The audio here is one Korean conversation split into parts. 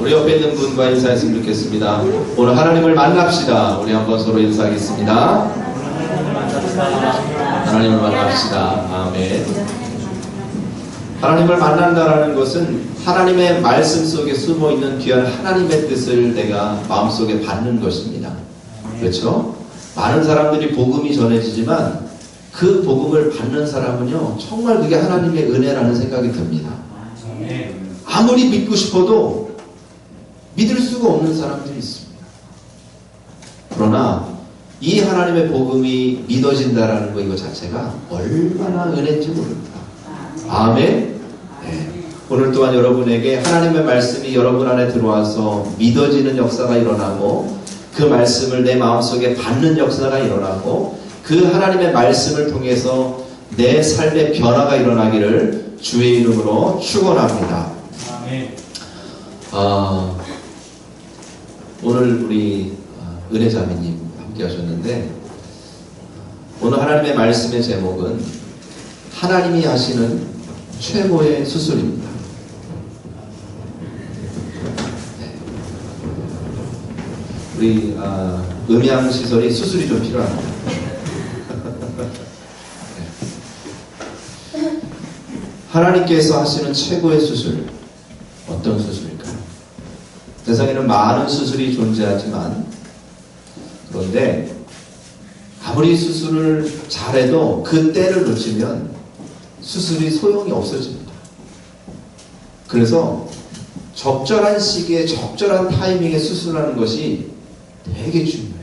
우리 옆에 있는 분과 인사했으면 좋겠습니다. 오늘 하나님을 만납시다. 우리 한번 서로 인사하겠습니다. 하나님을 만납시다. 아멘. 하나님을 만난다라는 것은 하나님의 말씀 속에 숨어있는 귀한 하나님의 뜻을 내가 마음속에 받는 것입니다. 그렇죠? 많은 사람들이 복음이 전해지지만 그 복음을 받는 사람은요, 정말 그게 하나님의 은혜라는 생각이 듭니다. 아무리 믿고 싶어도 믿을 수가 없는 사람들이 있습니다. 그러나 이 하나님의 복음이 믿어진다라는 거 이거 자체가 얼마나 은혜인지 모릅니다. 아멘. 네. 오늘 또한 여러분에게 하나님의 말씀이 여러분 안에 들어와서 믿어지는 역사가 일어나고 그 말씀을 내 마음속에 받는 역사가 일어나고 그 하나님의 말씀을 통해서 내 삶의 변화가 일어나기를 주의 이름으로 축원합니다. 아멘. 오늘 우리 은혜자매님 함께 하셨는데 오늘 하나님의 말씀의 제목은 하나님이 하시는 최고의 수술입니다. 네. 우리 음향시설이 수술이 좀 필요합니다. 네. 하나님께서 하시는 최고의 수술, 어떤 수술일까요? 세상에는 많은 수술이 존재하지만 그런데 아무리 수술을 잘해도 그 때를 놓치면 수술이 소용이 없어집니다. 그래서 적절한 시기에 적절한 타이밍에 수술하는 것이 되게 중요해요.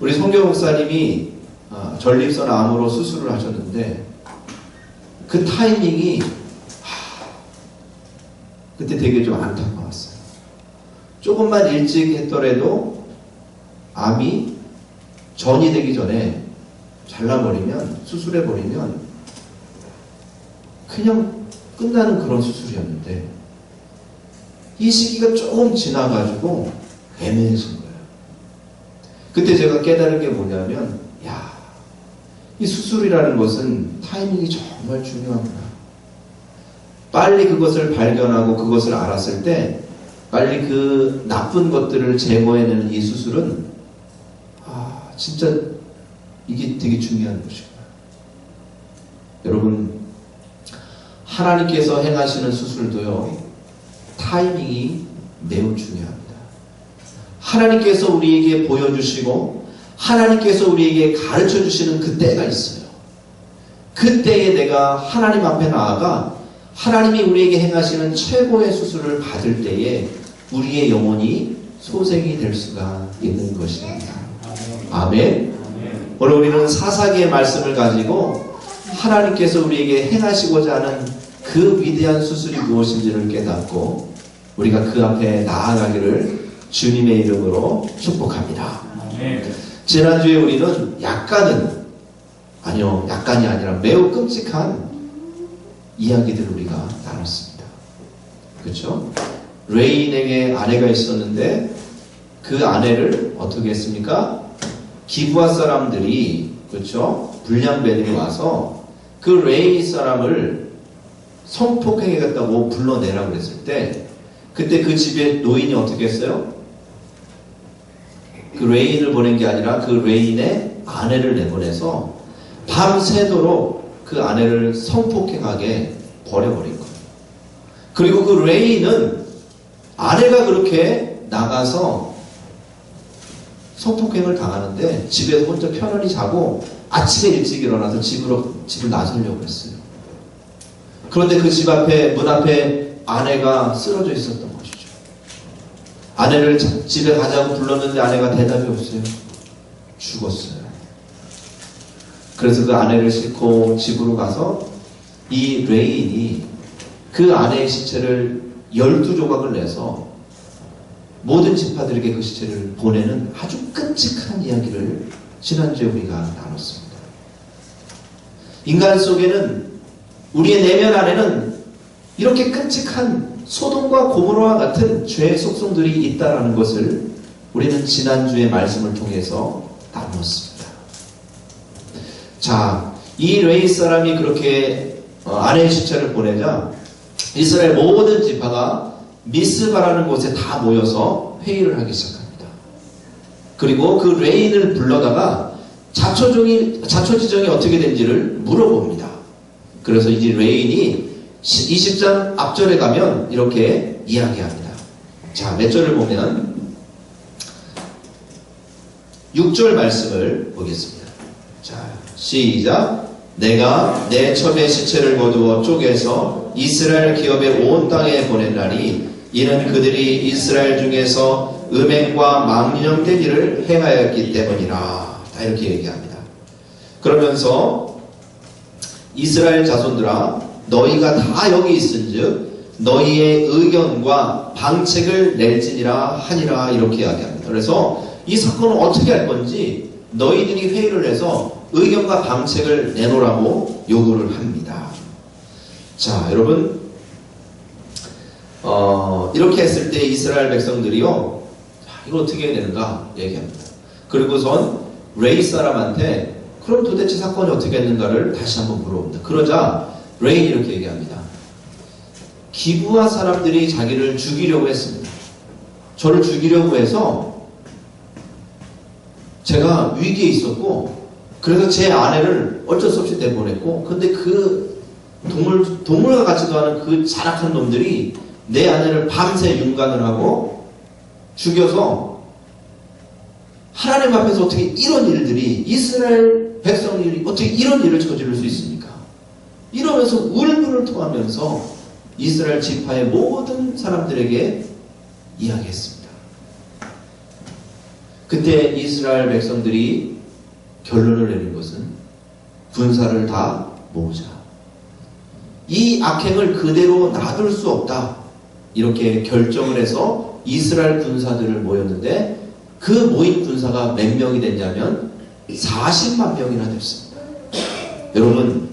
우리 성교 목사님이 전립선 암으로 수술을 하셨는데 그 타이밍이 그때 되게 좀 안타까웠어요. 조금만 일찍 했더라도 암이 전이 되기 전에 잘라버리면, 수술해버리면 그냥 끝나는 그런 수술이었는데 이 시기가 조금 지나가지고 애매해진 거예요. 그때 제가 깨달은 게 뭐냐면, 이 수술이라는 것은 타이밍이 정말 중요하구나. 빨리 그것을 발견하고 그것을 알았을 때 빨리 그 나쁜 것들을 제거해내는 이 수술은 진짜 이게 되게 중요한 것이구나. 여러분, 하나님께서 행하시는 수술도요, 타이밍이 매우 중요합니다. 하나님께서 우리에게 보여주시고 하나님께서 우리에게 가르쳐주시는 그 때가 있어요. 그 때에 내가 하나님 앞에 나아가 하나님이 우리에게 행하시는 최고의 수술을 받을 때에 우리의 영혼이 소생이 될 수가 있는 것입니다. 아멘. 오늘 우리는 사사기의 말씀을 가지고 하나님께서 우리에게 행하시고자 하는 그 위대한 수술이 무엇인지를 깨닫고 우리가 그 앞에 나아가기를 주님의 이름으로 축복합니다. 지난주에 우리는 약간이 아니라 매우 끔찍한 이야기들을 우리가 나눴습니다. 그렇죠? 레인에게 아내가 있었는데 그 아내를 어떻게 했습니까? 기브아 사람들이, 그렇죠? 불량배들이 와서 그 레인 사람을 성폭행하겠다고 불러내라고 그랬을 때 그때 그 집에 노인이 어떻게 했어요? 그 레인을 보낸 게 아니라 그 레인의 아내를 내보내서 밤새도록 그 아내를 성폭행하게 버려버린 거예요. 그리고 그 레인은 아내가 그렇게 나가서 성폭행을 당하는데 집에서 혼자 편안히 자고 아침에 일찍 일어나서 집을 나서려고 했어요. 그런데 그 집 앞에, 문 앞에 아내가 쓰러져 있었던 것이죠. 아내를 집에 가자고 불렀는데 아내가 대답이 없어요. 죽었어요. 그래서 그 아내를 싣고 집으로 가서 이 레인이 그 아내의 시체를 12조각을 내서 모든 지파들에게 그 시체를 보내는 아주 끔찍한 이야기를 지난주에 우리가 나눴습니다. 인간 속에는, 우리의 내면 안에는 이렇게 끔찍한 소돔과 고모라와 같은 죄의 속성들이 있다는 것을 우리는 지난주의 말씀을 통해서 나누었습니다. 자, 이 레이 사람이 그렇게 아내의 시체를 보내자 이스라엘 모든 지파가 미스바라는 곳에 다 모여서 회의를 하기 시작합니다. 그리고 그 레인을 불러다가 자초지정이 어떻게 된지를 물어봅니다. 그래서 이제 레인이 20장 앞절에 가면 이렇게 이야기합니다. 자, 몇 절을 보면 6절 말씀을 보겠습니다. 자, 시작. 내가 내 첩의 시체를 거두어 쪼개서 이스라엘 기업의 온 땅에 보냈나니 이는 그들이 이스라엘 중에서 음행과 망령된 일을 행하였기 때문이라. 다 이렇게 얘기합니다. 그러면서 이스라엘 자손들아 너희가 다 여기 있은즉 너희의 의견과 방책을 낼지니라 하니라. 이렇게 이야기합니다. 그래서 이 사건을 어떻게 할 건지 너희들이 회의를 해서 의견과 방책을 내놓으라고 요구를 합니다. 자, 여러분 이렇게 했을 때 이스라엘 백성들이요, 이거 어떻게 해야 되는가 얘기합니다. 그리고선 레이 사람한테 그럼 도대체 사건이 어떻게 했는가를 다시 한번 물어봅니다. 그러자 레이 이렇게 얘기합니다. 기브아 사람들이 자기를 죽이려고 했습니다. 저를 죽이려고 해서 제가 위기에 있었고 그래서 제 아내를 어쩔 수 없이 내보냈고, 근데 그 동물과 같지도 않은 그 잔악한 놈들이 내 아내를 밤새 윤관을 하고 죽여서 하나님 앞에서 어떻게 이런 일들이, 이스라엘 백성들이 어떻게 이런 일을 저지를 수 있습니까? 이러면서 울분을 토하면서 이스라엘 지파의 모든 사람들에게 이야기했습니다. 그때 이스라엘 백성들이 결론을 내린 것은 군사를 다 모으자. 이 악행을 그대로 놔둘 수 없다. 이렇게 결정을 해서 이스라엘 군사들을 모였는데 그 모인 군사가 몇 명이 됐냐면 40만 명이나 됐습니다. 여러분,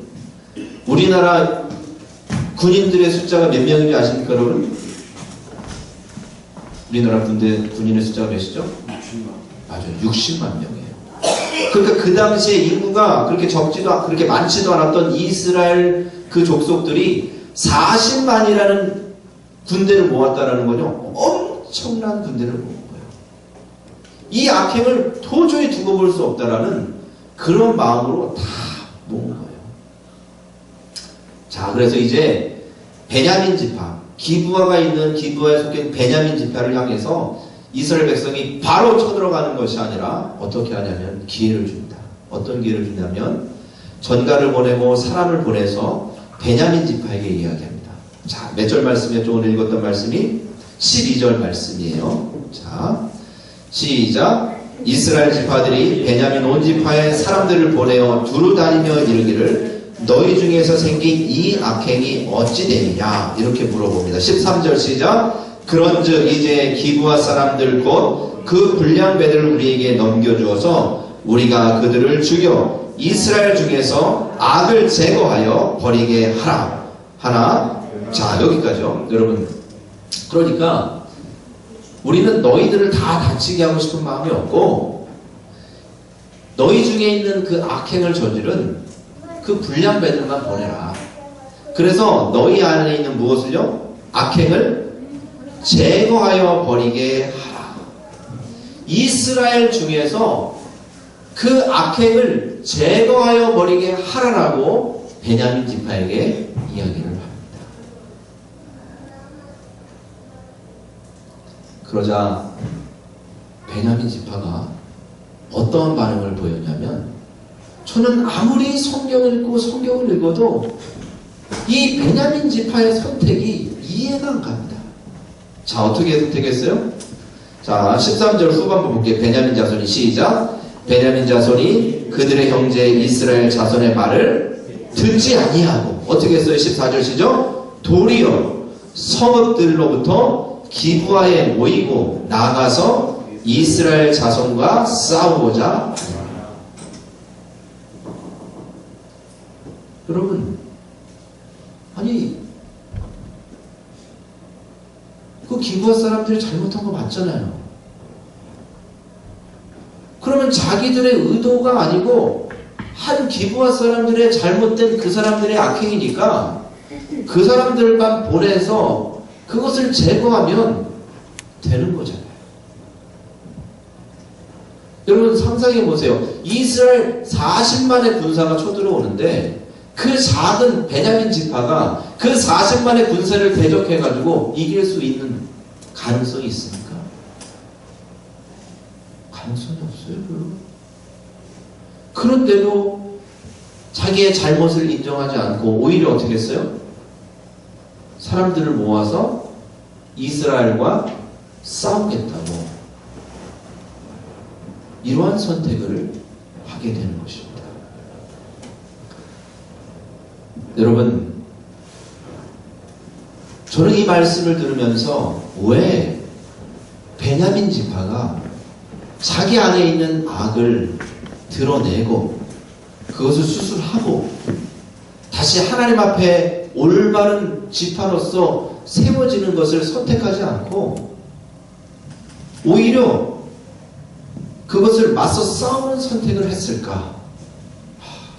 우리나라 군인들의 숫자가 몇 명인지 아십니까, 여러분? 우리나라 군인의 숫자가 몇이죠? 60만. 맞아요. 60만 명이에요. 그러니까 그 당시에 인구가 그렇게 그렇게 많지도 않았던 이스라엘 그 족속들이 40만이라는 군대를 모았다라는 거죠. 엄청난 군대를 모은 거예요. 이 악행을 도저히 두고 볼 수 없다라는 그런 마음으로 다 모은 거예요. 자, 그래서 이제 베냐민 지파, 기브아에 속한 베냐민 지파를 향해서 이스라엘 백성이 바로 쳐들어가는 것이 아니라 어떻게 하냐면 기회를 줍니다. 어떤 기회를 주냐면 전가를 보내고 사람을 보내서 베냐민 지파에게 이야기합니다. 자, 몇 절 말씀이었죠? 오늘 읽었던 말씀이 12절 말씀이에요. 자, 시작. 이스라엘 지파들이 베냐민 온 지파의 사람들을 보내어 두루 다니며 이르기를 너희 중에서 생긴 이 악행이 어찌 되느냐 이렇게 물어봅니다. 13절 시작. 그런즉 이제 기브아 사람들 곧 그 불량배들을 우리에게 넘겨주어서 우리가 그들을 죽여 이스라엘 중에서 악을 제거하여 버리게 하나. 자, 여기까지요. 여러분, 그러니까 우리는 너희들을 다 다치게 하고 싶은 마음이 없고 너희 중에 있는 그 악행을 저지른 그 불량배들만 보내라. 그래서 너희 안에 있는 무엇을요? 악행을 제거하여 버리게 하라. 이스라엘 중에서 그 악행을 제거하여 버리게 하라라고 베냐민 지파에게 이야기를 합니다. 그러자 베냐민 지파가 어떠한 반응을 보였냐면, 저는 아무리 성경을 읽어도 이 베냐민 지파의 선택이 이해가 안 갑니다. 자, 어떻게 선택했어요? 자, 13절 후반부 볼게요. 베냐민 자손이 시작. 베냐민 자손이 그들의 형제 이스라엘 자손의 말을 듣지 아니하고 어떻게 했어요? 14절 시죠? 도리어 성읍들로부터 기브아에 모이고 나가서 이스라엘 자손과 싸우고자 하더라. 여러분, 아니 그 기브아 사람들이 잘못한 거 맞잖아요. 그러면 자기들의 의도가 아니고 한 기브아 사람들의 잘못된 그 사람들의 악행이니까 그 사람들만 보내서 그것을 제거하면 되는 거잖아요. 여러분 상상해 보세요. 이스라엘 40만의 군사가 쳐들어오는데 그 작은 베냐민 지파가 그 40만의 군사를 대적해가지고 이길 수 있는 가능성이 있습니까? 가능성이 없어요. 그런데도 자기의 잘못을 인정하지 않고 오히려 어떻게 했어요? 사람들을 모아서 이스라엘과 싸우겠다고 이러한 선택을 하게 되는 것입니다. 여러분, 저는 이 말씀을 들으면서 왜 베냐민 지파가 자기 안에 있는 악을 드러내고 그것을 수술하고 다시 하나님 앞에 올바른 지파로서 세워지는 것을 선택하지 않고 오히려 그것을 맞서 싸우는 선택을 했을까?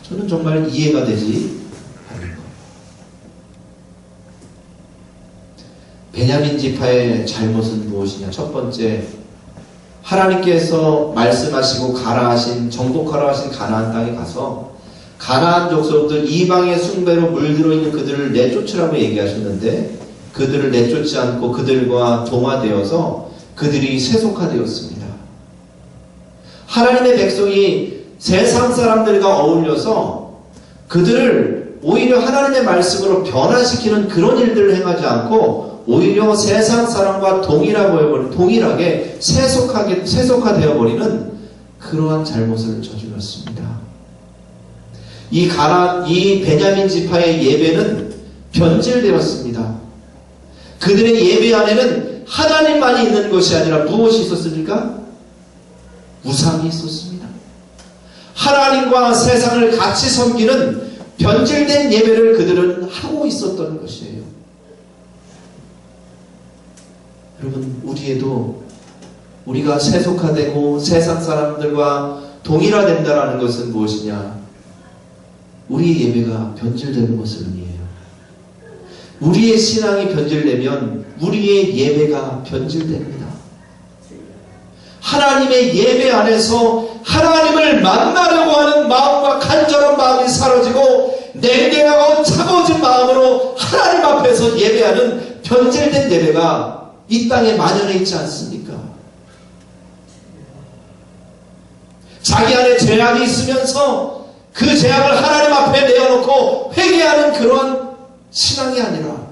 저는 정말 이해가 되지 않는 겁니다. 베냐민 지파의 잘못은 무엇이냐? 첫 번째, 하나님께서 말씀하시고 가라 하신, 정복하라 하신 가나안 땅에 가서 가나안 족속들 이방의 숭배로 물들어 있는 그들을 내쫓으라고 얘기하셨는데 그들을 내쫓지 않고 그들과 동화되어서 그들이 세속화되었습니다. 하나님의 백성이 세상 사람들과 어울려서 그들을 오히려 하나님의 말씀으로 변화시키는 그런 일들을 행하지 않고 오히려 세상 사람과 동일하게 세속화되어 버리는 그러한 잘못을 저질렀습니다. 이 베냐민 지파의 예배는 변질되었습니다. 그들의 예배 안에는 하나님만이 있는 것이 아니라 무엇이 있었습니까? 우상이 있었습니다. 하나님과 세상을 같이 섬기는 변질된 예배를 그들은 하고 있었던 것이에요. 여러분, 우리가 세속화되고 세상 사람들과 동일화된다는 것은 무엇이냐? 우리의 예배가 변질되는 것을 의미해요. 우리의 신앙이 변질되면 우리의 예배가 변질됩니다. 하나님의 예배 안에서 하나님을 만나려고 하는 마음과 간절한 마음이 사라지고 냉랭하고 차가워진 마음으로 하나님 앞에서 예배하는 변질된 예배가 이 땅에 만연해 있지 않습니까? 자기 안에 죄악이 있으면서 그 죄악을 하나님 앞에 내어놓고 회개하는 그런 신앙이 아니라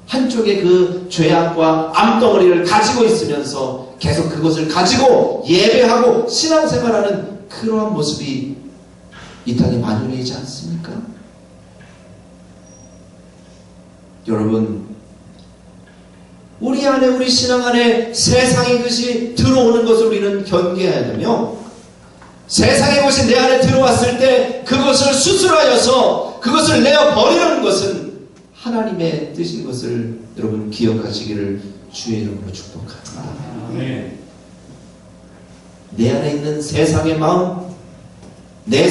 한쪽에 그 죄악과 암덩어리를 가지고 있으면서 계속 그것을 가지고 예배하고 신앙생활하는 그러한 모습이 이 땅에 만연해 있지 않습니까? 여러분, 우리 안에, 우리 신앙 안에 세상의 것이 들어오는 것을 우리는 경계해야 되며 세상의 것이 내 안에 들어왔을 때 그것을 수술하여서 그것을 내어버리는 것은 하나님의 뜻인 것을 여러분 기억하시기를 주의 이름으로 축복합니다. 네. 내 안에 있는 세상의 마음, 내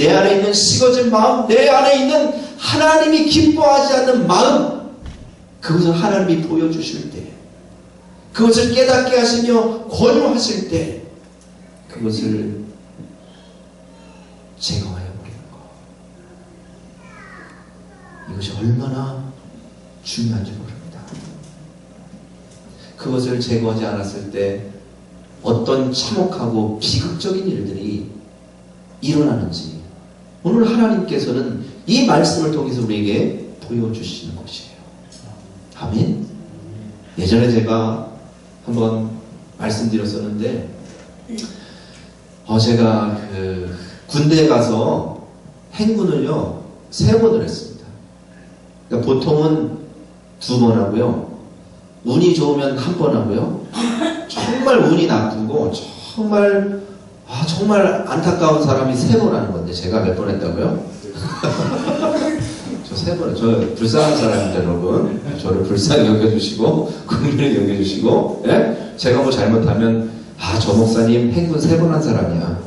안에 있는 식어진 마음, 내 안에 있는 하나님이 기뻐하지 않는 마음, 그것을 하나님이 보여주실 때, 그것을 깨닫게 하시며 권유하실 때 그것을 제거하여 버리는 것, 이것이 얼마나 중요한지 모릅니다. 그것을 제거하지 않았을 때 어떤 참혹하고 비극적인 일들이 일어나는지 오늘 하나님께서는 이 말씀을 통해서 우리에게 보여주시는 것이에요. 아멘. 예전에 제가 한번 말씀드렸었는데 제가 군대에 가서 행군을요 3번을 했습니다. 그러니까 보통은 2번 하고요, 운이 좋으면 1번 하고요, 정말 운이 나쁘고 정말 안타까운 사람이 3번 하는 건데 제가 몇 번 했다고요? 저 3번, 저 불쌍한 사람입니다, 여러분. 저를 불쌍히 여겨주시고 국민을 여겨주시고, 예? 제가 뭐 잘못하면 저 목사님 행군 3번 한 사람이야,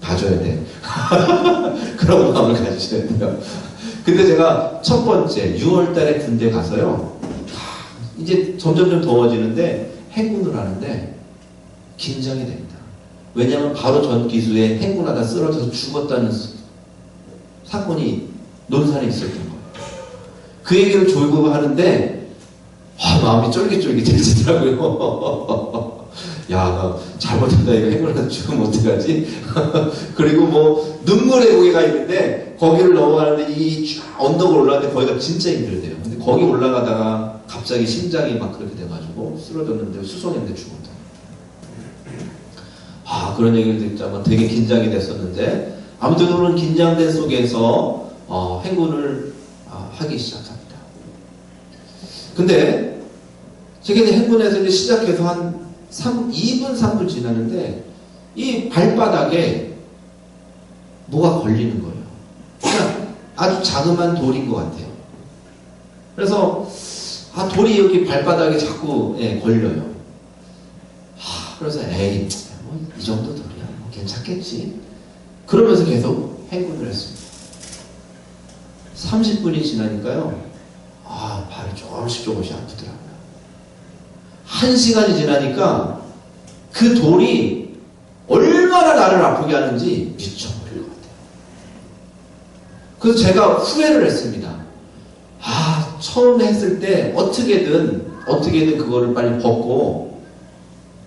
봐줘야 돼. 그런 마음을 가지셔야 돼요. 근데 제가 첫 번째 6월 달에 군대 가서요, 이제 점점점 더워지는데 행군을 하는데 긴장이 됩니다. 왜냐하면 바로 전 기수에 행군하다 쓰러져서 죽었다는 사건이 논산에 있었던 거예요. 그 얘기를 졸고 하는데 마음이 쫄깃쫄깃해지더라고요. 야, 나 잘못했다. 이거 행군하다 죽으면 어떡하지? 그리고 뭐 눈물의 고개가 있는데 거기를 넘어가는데 이 언덕을 올라가는데 거기가 진짜 힘들대요. 근데 거기 올라가다가 갑자기 심장이 막 그렇게 돼가지고 쓰러졌는데 수송했는데 죽었다. 그런 얘기를 듣자마자 되게 긴장이 됐었는데 아무튼 그런 긴장된 속에서 행군을 하기 시작합니다. 근데 제가 이제 행군에서 이제 시작해서 한 2분 3분 지나는데 이 발바닥에 뭐가 걸리는 거예요. 그냥 아주 자그마한 돌인 것 같아요. 그래서 돌이 여기 발바닥에 자꾸 걸려요. 그래서 에이 뭐 이 정도 돌이야 뭐 괜찮겠지. 그러면서 계속 행군을 했습니다. 30분이 지나니까요. 발이 조금씩 아프더라고요. 1시간이 지나니까 그 돌이 얼마나 나를 아프게 하는지 미쳐버릴 것 같아요. 그래서 제가 후회를 했습니다. 처음에 했을 때 어떻게든 그거를 빨리 벗고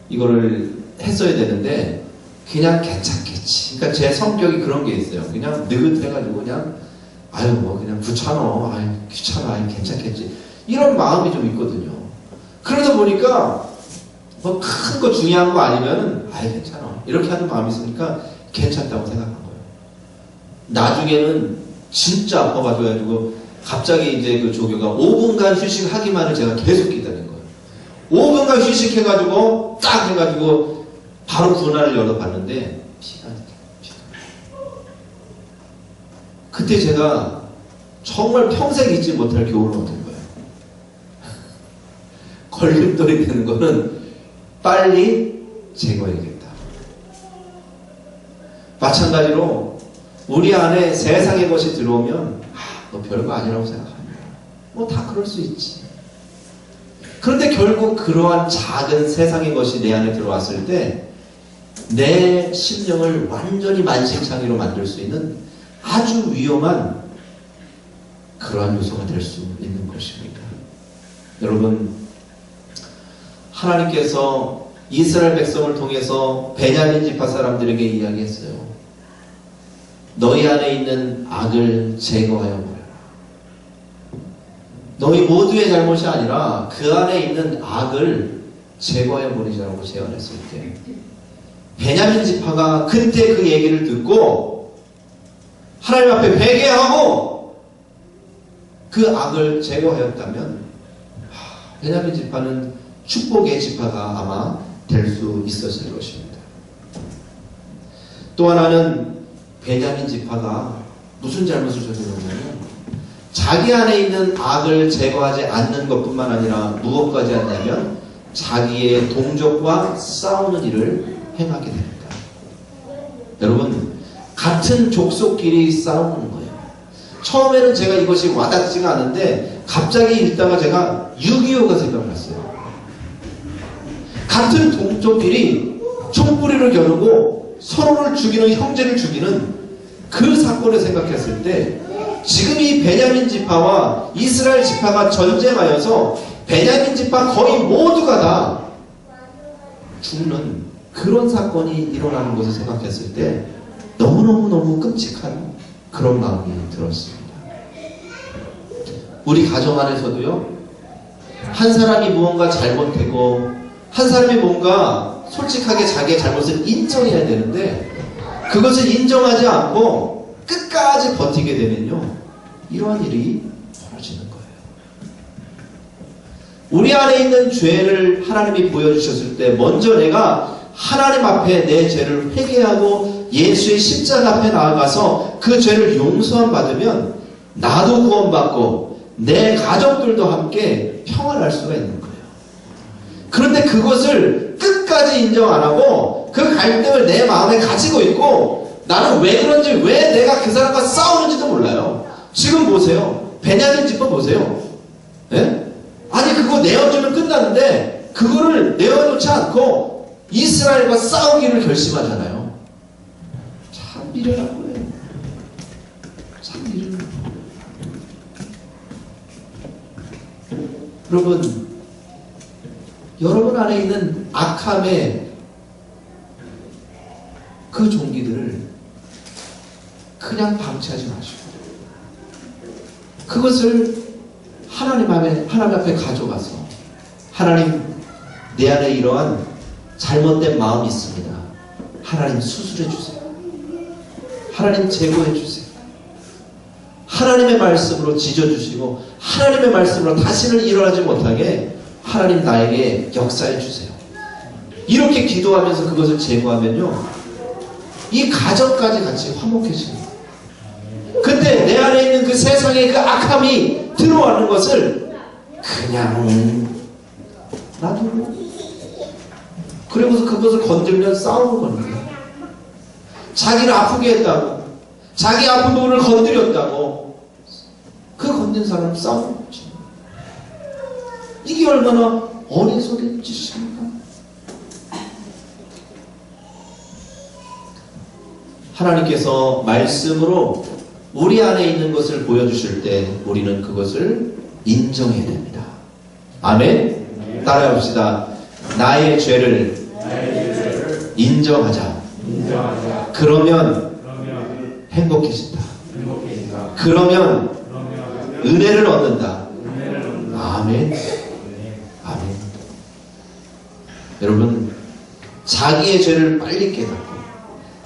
이거를 했어야 되는데 그냥 괜찮겠지. 그러니까 제 성격이 그런 게 있어요. 그냥 느긋해가지고 그냥 그냥 귀찮아 괜찮겠지. 이런 마음이 좀 있거든요. 그러다 보니까 뭐 큰 거 중요한 거 아니면 괜찮아 이렇게 하는 마음이 있으니까 괜찮다고 생각한 거예요. 나중에는 진짜 아파가지고 갑자기 이제 그 조교가 5분간 휴식하기만을 제가 계속 기다린 거예요. 5분간 휴식해가지고 딱 해가지고 바로 분할을 열어봤는데 피가 그때 제가 정말 평생 잊지 못할 교훈을 얻은 거예요. 걸림돌이 되는 거는 빨리 제거해야겠다. 마찬가지로 우리 안에 세상의 것이 들어오면 너 별거 아니라고 생각합니다. 뭐 다 그럴 수 있지. 그런데 결국 그러한 작은 세상의 것이 내 안에 들어왔을 때 내 심령을 완전히 만신창이로 만들 수 있는 아주 위험한 그러한 요소가 될 수 있는 것입니다. 여러분, 하나님께서 이스라엘 백성을 통해서 베냐민 지파 사람들에게 이야기했어요. 너희 안에 있는 악을 제거하여 버려라. 너희 모두의 잘못이 아니라 그 안에 있는 악을 제거해 버리자라고 제안했을 때 베냐민 지파가 그때 그 얘기를 듣고 하나님 앞에 회개하고 그 악을 제거하였다면 베냐민 지파는 축복의 지파가 아마 될 수 있었을 것입니다. 또 하나는 베냐민 지파가 무슨 잘못을 저질렀냐면 자기 안에 있는 악을 제거하지 않는 것뿐만 아니라 무엇까지 했냐면 자기의 동족과 싸우는 일을 행하게 됩니다. 여러분, 같은 족속끼리 싸우는 거예요. 처음에는 제가 이것이 와닿지가 않은데 갑자기 읽다가 제가 6.25가 생각났어요. 같은 동족끼리 총뿌리를 겨누고 서로를 죽이는, 형제를 죽이는 그 사건을 생각했을 때 지금 이 베냐민 지파와 이스라엘 지파가 전쟁하여서 베냐민 지파 거의 모두가 다 죽는 그런 사건이 일어나는 것을 생각했을 때 너무너무 끔찍한 그런 마음이 들었습니다. 우리 가정 안에서도요, 한 사람이 무언가 잘못되고 한 사람이 뭔가 솔직하게 자기의 잘못을 인정해야 되는데 그것을 인정하지 않고 끝까지 버티게 되면요, 이러한 일이 벌어지는 거예요. 우리 안에 있는 죄를 하나님이 보여주셨을 때 먼저 내가 하나님 앞에 내 죄를 회개하고 예수의 십자가 앞에 나아가서 그 죄를 용서함 받으면 나도 구원받고 내 가족들도 함께 평안할 수가 있는 거예요. 그런데 그것을 끝까지 인정 안 하고 그 갈등을 내 마음에 가지고 있고 나는 왜 그런지, 왜 내가 그 사람과 싸우는지도 몰라요. 지금 보세요. 베냐민 지파 보세요. 예? 아니 그거 내어주면 끝나는데 그거를 내어놓지 않고 이스라엘과 싸우기를 결심하잖아요. 참 미련한 거예요. 참 미련한 거예요. 여러분 안에 있는 악함의 그 종기들을 그냥 방치하지 마시고 그것을 하나님 앞에 가져가서 하나님, 내 안에 이러한 잘못된 마음이 있습니다. 하나님 수술해 주세요. 하나님 제거해 주세요. 하나님의 말씀으로 지져주시고 하나님의 말씀으로 다시는 일어나지 못하게 하나님 나에게 역사해 주세요. 이렇게 기도하면서 그것을 제거하면요, 이 가정까지 같이 화목해집니다. 근데 내 안에 있는 그 세상의 그 악함이 들어오는 것을 그냥 놔두고 그리고서 그것을 건들면 싸우는 겁니다. 자기를 아프게 했다고, 자기 아픈 부분을 건드렸다고 그 건든 사람 싸우는 거죠. 이게 얼마나 어리석은 짓입니까? 하나님께서 말씀으로 우리 안에 있는 것을 보여주실 때 우리는 그것을 인정해야 됩니다. 아멘? 따라해봅시다. 나의 죄를 인정하자. 그러면 행복해진다. 그러면 은혜를 얻는다. 아멘. 아멘. 여러분, 자기의 죄를 빨리 깨닫고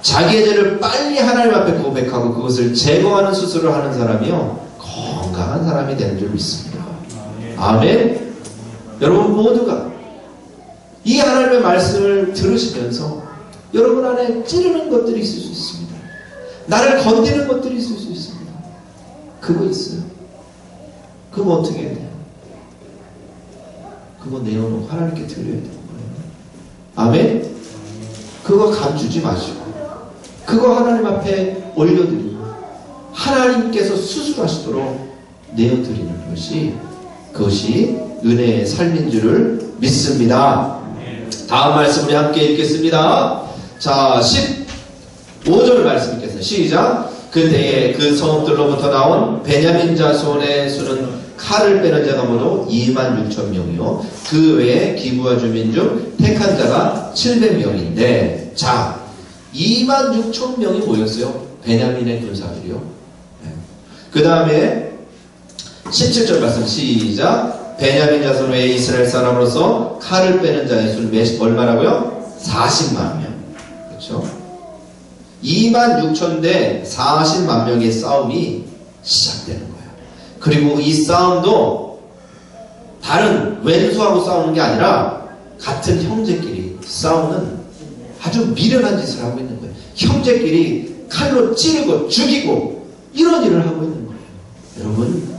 자기의 죄를 빨리 하나님 앞에 고백하고 그것을 제거하는 수술을 하는 사람이요, 건강한 사람이 되는 줄 믿습니다. 아멘. 여러분 모두가 이 하나님의 말씀을 들으시면서 여러분 안에 찌르는 것들이 있을 수 있습니다. 나를 건드리는 것들이 있을 수 있습니다. 그거 있어요. 그거 어떻게 해야 돼요? 그거 내어놓고 하나님께 드려야 되는 거예요. 아멘. 그거 감추지 마시고 그거 하나님 앞에 올려드리고 하나님께서 수술하시도록 내어드리는 것이, 그것이 은혜의 삶인 줄을 믿습니다. 다음 말씀 우리 함께 읽겠습니다. 자, 15절 말씀 읽겠습니다. 시작. 그때에 그 성읍들로부터 나온 베냐민 자손의 수는 칼을 빼는 자가 모두 26,000명이요 그 외에 기부와 주민 중 택한 자가 700명인데, 자, 26,000명이 모였어요. 베냐민의 군사들이요. 그 다음에 17절 말씀 시작. 베냐민 자손 외에 이스라엘 사람으로서 칼을 빼는 자의 수는 얼마라고요? 40만 명. 그렇죠? 26,000 대 40만 명의 싸움이 시작되는 거예요. 그리고 이 싸움도 다른 왼수하고 싸우는 게 아니라 같은 형제끼리 싸우는 아주 미련한 짓을 하고 있는 거예요. 형제끼리 칼로 찌르고 죽이고 이런 일을 하고 있는 거예요. 여러분,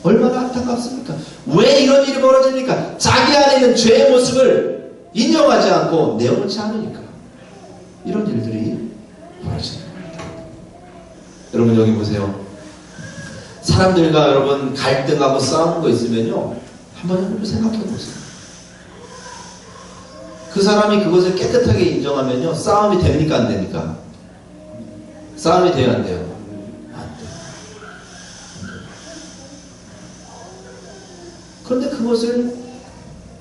얼마나 안타깝습니까? 왜 이런 일이 벌어집니까? 자기 안에 있는 죄의 모습을 인정하지 않고 내어놓지 않으니까 이런 일들이 벌어지는 겁니다. 여러분 여기 보세요. 사람들과 여러분 갈등하고 싸우는 거 있으면요, 한번 생각해 보세요. 그 사람이 그것을 깨끗하게 인정하면요, 싸움이 됩니까 안 됩니까? 싸움이 돼요 안 돼요? 안 돼요. 그런데 그것을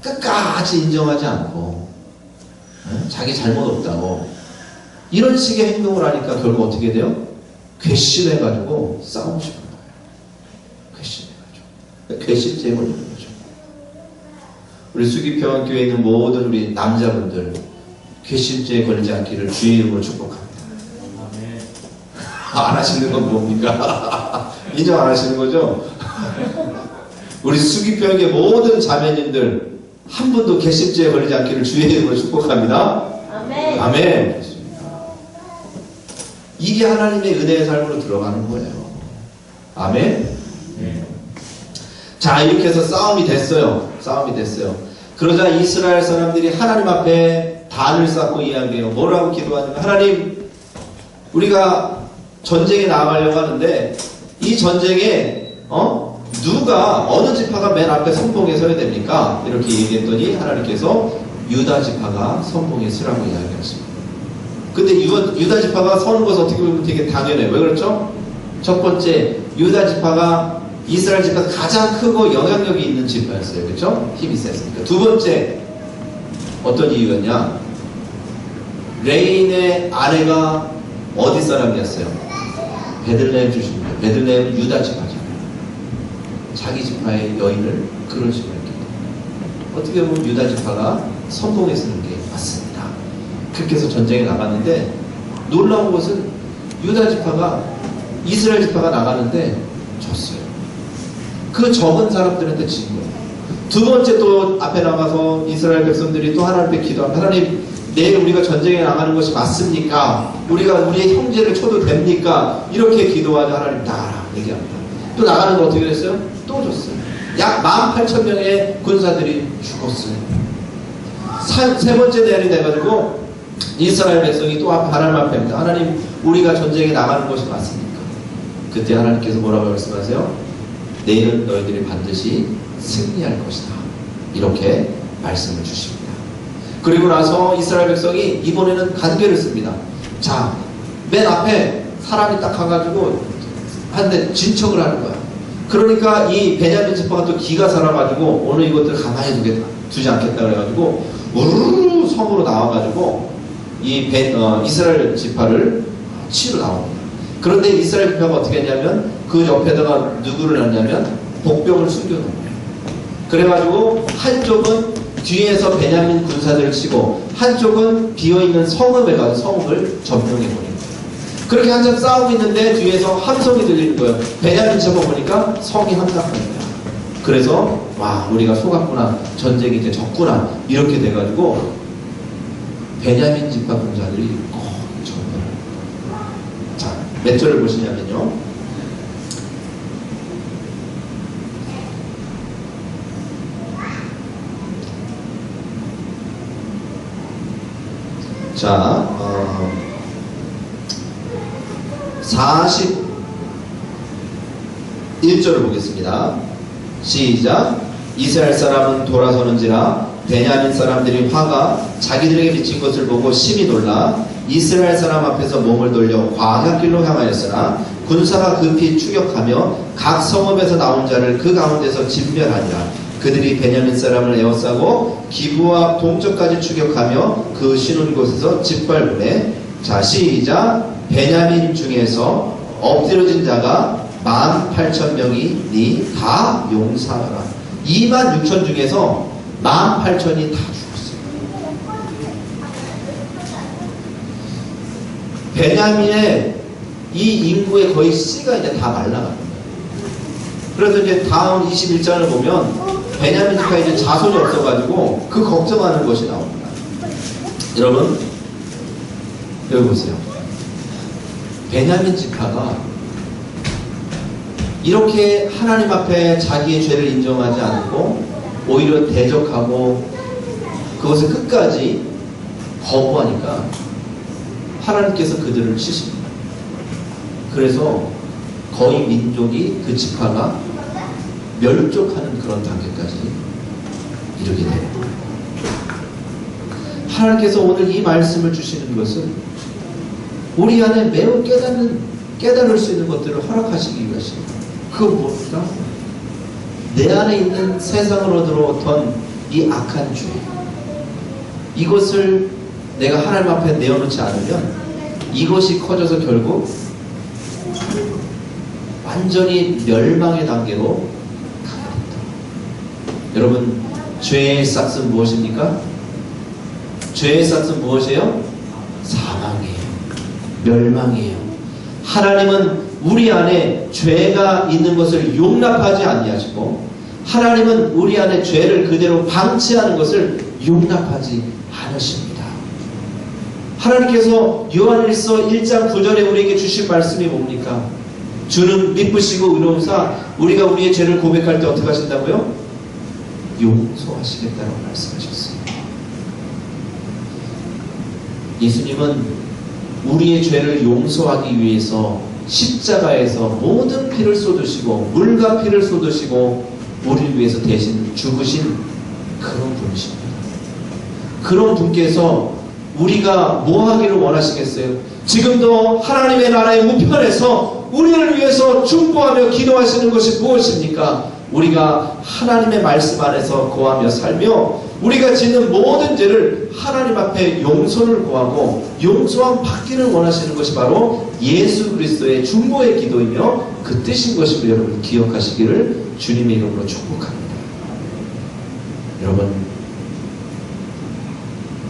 끝까지 인정하지 않고 자기 잘못 없다고 이런 식의 행동을 하니까 결국 어떻게 돼요? 괘씸해가지고 싸우고 싶은 거예요. 괘씸해가지고. 괘씸죄에 걸리는 거죠. 우리 수기평원 교회에 있는 모든 우리 남자분들 괘씸죄에 걸리지 않기를 주의 이름으로 축복합니다. 안 하시는 건 뭡니까? 인정 안 하시는 거죠? 우리 수기평의 모든 자매님들 한 분도 괘씸죄에 걸리지 않기를 주의 이름으로 축복합니다. 아멘. 아멘. 이게 하나님의 은혜의 삶으로 들어가는 거예요. 아멘. 자, 이렇게 해서 싸움이 됐어요. 싸움이 됐어요. 그러자 이스라엘 사람들이 하나님 앞에 단을 쌓고 이야기해요. 뭐라고 기도하냐면, 하나님, 우리가 전쟁에 나가려고 하는데 이 전쟁에 누가 어느 지파가 맨 앞에 선봉에 서야 됩니까? 이렇게 얘기했더니 하나님께서 유다 지파가 선봉에 서라고 이야기하십니다. 근데 유다 지파가 서는 것은 어떻게 보면 되게 당연해요. 왜 그렇죠? 첫 번째, 유다 지파가 이스라엘 지파에서 가장 크고 영향력이 있는 지파였어요. 그렇죠? 힘이 셌으니까. 두 번째, 어떤 이유였냐? 레인의 아내가 어디 사람이었어요? 베들레헴 출신입니다. 베들레헴은 유다 지파잖아요. 자기 지파의 여인을 그런 식으로 했기 때문에 어떻게 보면 유다 지파가 선봉에 서는 게 맞습니다. 그렇게 해서 전쟁에 나갔는데 놀라운 것은 유다 지파가 이스라엘 지파가 나가는데 졌어요. 그 적은 사람들한테 진 거예요. 두 번째 또 앞에 나가서 이스라엘 백성들이 또 하나님께 기도하면 하나님, 내일 우리가 전쟁에 나가는 것이 맞습니까? 우리가 우리의 형제를 쳐도 됩니까? 이렇게 기도하자 하나님 나가라 얘기합니다. 또 나가는 거 어떻게 됐어요? 또 졌어요. 약 18,000명의 군사들이 죽었어요. 세 번째 대안이 돼가지고 이스라엘 백성이 또 하나님 앞에 합니다. 하나님, 우리가 전쟁에 나가는 것이 맞습니까? 그때 하나님께서 뭐라고 말씀하세요? 내일은 너희들이 반드시 승리할 것이다. 이렇게 말씀을 주십니다. 그리고 나서 이스라엘 백성이 이번에는 간계를 씁니다. 자, 맨 앞에 사람이 딱 가가지고 한데 진척을 하는 거야. 그러니까 이 베냐민 지파가 또 기가 살아가지고 오늘 이것들 가만히 두지 않겠다 그래가지고 우르르 성으로 나와가지고 이스라엘 지파를 치러 나옵니다. 그런데 이스라엘 지파가 어떻게 했냐면 그 옆에다가 누구를 놨냐면 복병을 숨겨놓은 거예요. 그래가지고 한쪽은 뒤에서 베냐민 군사들을 치고 한쪽은 비어있는 성읍에 가서 성읍을 점령해버린 거예요. 그렇게 한참 싸우고 있는데 뒤에서 함성이 들리는 거예요. 베냐민 지파 보니까 성이 함락한 거예요. 그래서 와, 우리가 속았구나, 전쟁이 이제 졌구나, 이렇게 돼가지고 베냐민 지파 군사들이 점령을. 자, 몇 절을 보시냐면요, 자, 41절을 보겠습니다. 시작. 이스라엘 사람은 돌아서는지라 베냐민 사람들이 화가 자기들에게 비친 것을 보고 심히 놀라 이스라엘 사람 앞에서 몸을 돌려 광야길로 향하였으나 군사가 급히 추격하며 각 성읍에서 나온 자를 그 가운데서 진멸하니라. 그들이 베냐민 사람을 에워싸고 기브와 동쪽까지 추격하며 그 쉬는 곳에서 짓밟으매. 자, 시작. 베냐민 중에서 엎드려진 자가 18,000명이니 다 용사하라. 26,000 중에서 18,000이 다 죽었어요. 베냐민의 이 인구의 거의 C가 이제 다 말라갑니다. 그래서 이제 다음 21장을 보면 베냐민 지파가 이제 자손이 없어가지고 그 걱정하는 것이 나옵니다. 여러분, 여기 보세요. 베냐민 지파가 이렇게 하나님 앞에 자기의 죄를 인정하지 않고 오히려 대적하고 그것을 끝까지 거부하니까 하나님께서 그들을 치십니다. 그래서 거의 민족이, 그 지파가 멸족하는 그런 단계까지 이르게 돼요. 하나님께서 오늘 이 말씀을 주시는 것은 우리 안에 매우 깨달을 수 있는 것들을 허락하시기 위하십니다. 그건 무엇일까? 내 안에 있는 세상으로 들어오던 이 악한 죄, 이것을 내가 하나님 앞에 내어놓지 않으면 이것이 커져서 결국 완전히 멸망의 단계로 가게 된다. 여러분, 죄의 싹은 무엇입니까? 죄의 싹은 무엇이에요? 사망이에요. 멸망이에요. 하나님은 우리 안에 죄가 있는 것을 용납하지 아니하시고 하나님은 우리 안에 죄를 그대로 방치하는 것을 용납하지 않으십니다. 하나님께서 요한일서 1장 9절에 우리에게 주신 말씀이 뭡니까? 주는 미쁘시고 의로우사 우리가 우리의 죄를 고백할 때 어떻게 하신다고요? 용서하시겠다고 말씀하셨어요. 예수님은 우리의 죄를 용서하기 위해서 십자가에서 모든 피를 쏟으시고 물과 피를 쏟으시고 우리를 위해서 대신 죽으신 그런 분이십니다. 그런 분께서 우리가 뭐 하기를 원하시겠어요? 지금도 하나님의 나라의 우편에서 우리를 위해서 중보하며 기도하시는 것이 무엇입니까? 우리가 하나님의 말씀 안에서 거하며 살며 우리가 짓는 모든 죄를 하나님 앞에 용서를 구하고 용서함 받기를 원하시는 것이 바로 예수 그리스도의 중보의 기도이며 그 뜻인 것임을 여러분 기억하시기를 주님의 이름으로 축복합니다. 여러분,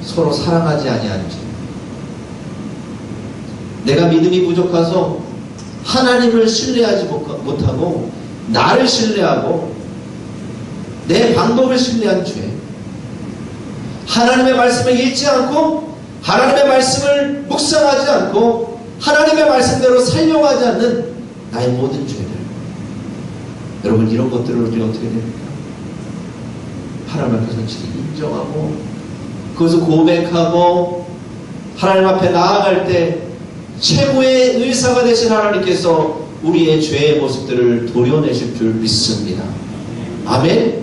서로 사랑하지 아니한지, 내가 믿음이 부족해서 하나님을 신뢰하지 못하고 나를 신뢰하고 내 방법을 신뢰한 죄, 하나님의 말씀을 읽지 않고 하나님의 말씀을 묵상하지 않고 하나님의 말씀대로 살려하지 않는 나의 모든 죄들, 여러분 이런 것들을 우리 어떻게 됩니까? 하나님 앞에서 인정하고 그것을 고백하고 하나님 앞에 나아갈 때 최고의 의사가 되신 하나님께서 우리의 죄의 모습들을 도려내실 줄 믿습니다. 아멘?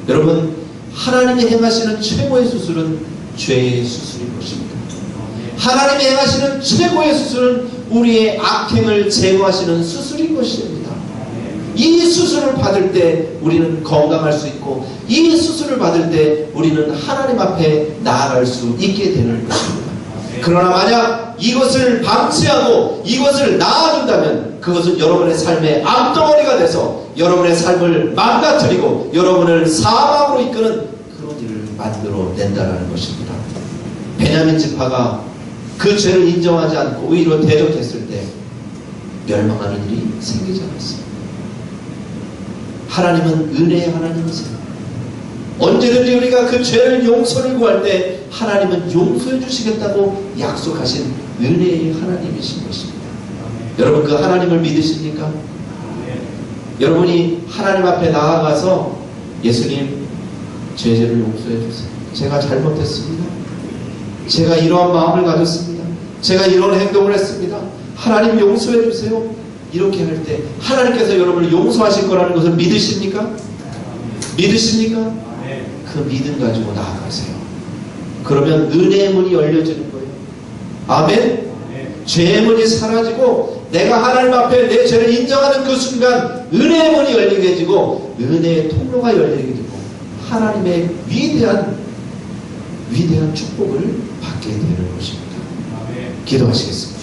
여러분, 하나님이 행하시는 최고의 수술은 죄의 수술인 것입니다. 하나님이 행하시는 최고의 수술은 우리의 악행을 제거하시는 수술인 것입니다. 이 수술을 받을 때 우리는 건강할 수 있고 이 수술을 받을 때 우리는 하나님 앞에 나아갈 수 있게 되는 것입니다. 그러나 만약 이것을 방치하고 이것을 놔둔다면 그것은 여러분의 삶의 암덩어리가 돼서 여러분의 삶을 망가뜨리고 여러분을 사망으로 이끄는 그런 일을 만들어낸다는 것입니다. 베냐민 지파가 그 죄를 인정하지 않고 의로 대적했을 때 멸망하는 일이 생기지 않았습니다. 하나님은 은혜의 하나님이세요. 언제든지 우리가 그 죄를 용서를 구할 때 하나님은 용서해 주시겠다고 약속하신 은혜의 하나님이신 것입니다. 여러분 그 하나님을 믿으십니까? 여러분이 하나님 앞에 나아가서 예수님 제 죄를 용서해 주세요. 제가 잘못했습니다. 제가 이러한 마음을 가졌습니다. 제가 이런 행동을 했습니다. 하나님 용서해 주세요. 이렇게 할 때 하나님께서 여러분을 용서하실 거라는 것을 믿으십니까? 믿으십니까? 그 믿음 가지고 나아가세요. 그러면 은혜의 문이 열려지는 거예요. 아멘? 죄의 문이 사라지고 내가 하나님 앞에 내 죄를 인정하는 그 순간 은혜의 문이 열리게 해지고 은혜의 통로가 열리게 되고 하나님의 위대한 축복을 받게 되는 것입니다. 기도하시겠습니다.